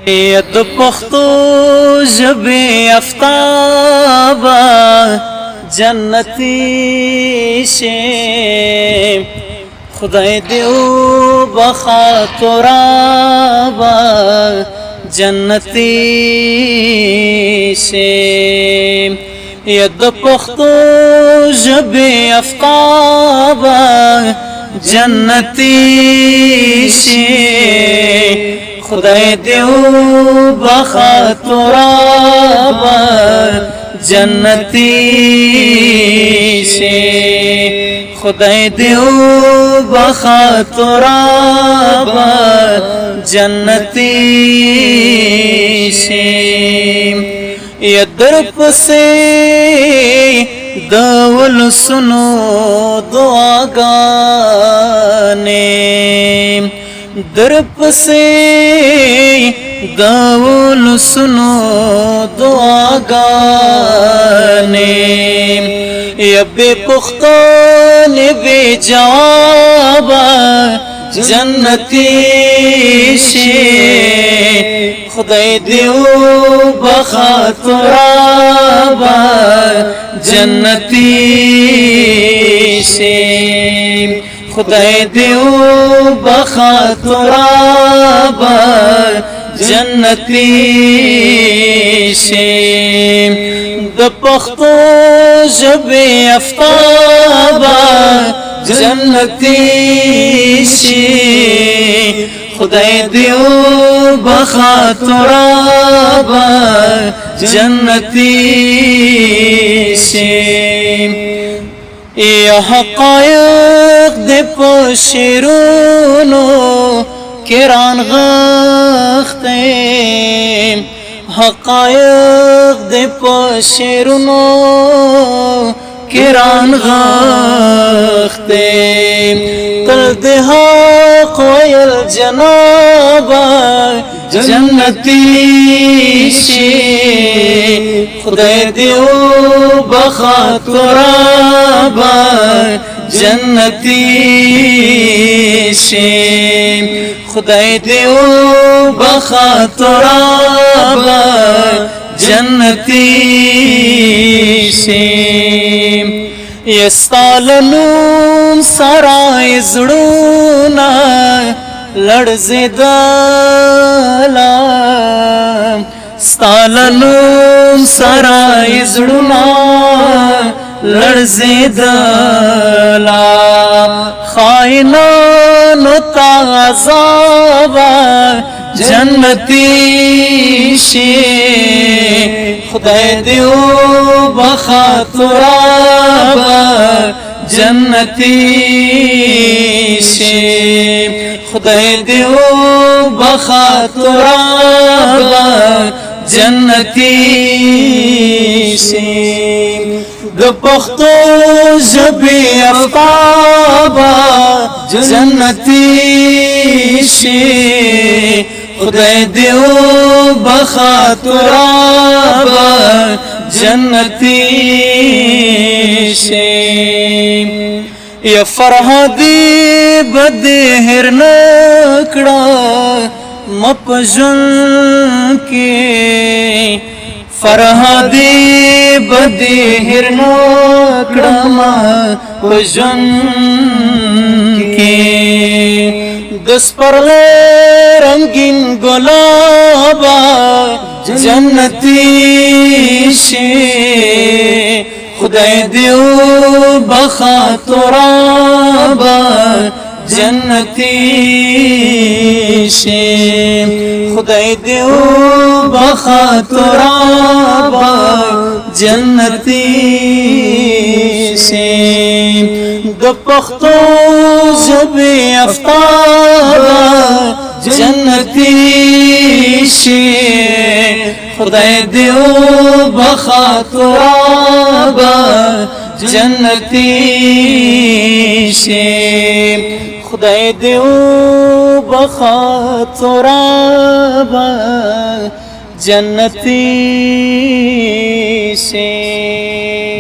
د پښتو ژبې افتابه جنتی شي خدای دې وبخا ترابه جنتی شي د پښتو ژبې افتابه جنتی شي خدای دې وبخا ترابه جنتی شي خدای دې وبخا ترابه جنتی شي در پسې د ولسونو دعاګانې در پسې د ولسونو دعاګانې بې پوښتنې بې جوابه جنتی شي خدای دې وبخا ترابه جنتی شي خدای دې وبخا ترابه جنتی شي د پښتو ژبې افتابه جنتی شي خدای دې وبخا ترابه جنتی شي یا حقایق دې په شعرونو کې رانغښتې حقایق دې په شعرونو کې رانغښتې تل دې حق ویل جنابه جنتی شي خدای دې وبخا ترابه جنتی شي خدای دې وبخا ترابه جنتی شي یستالنوم سرای زړونه لړزېدله ستالنوم سرای زړونه لړزېدله خاینانو ته عذابه جنتی شي خدای دې وبخا ترابه جنتی شي خدای دې وبخا ترابه جنتی شي د پښتو ژبې افتابه جنتی شي خدای دې وبخا ترابه جنتی شي یا فرهادي بد هر نکړه مپجن کې فرهادي بد هر نکړه مپجن کې دس پر رنگین گلابا جنتی شي خدای دې وبخا ترابه جنتی شي خدای دې وبخا ترابه جنتی شي د پښتو ژبې افتابه جنتی شي خدای دې وبخا ترابه جنتی شي خدای دې وبخا ترابه جنتی شي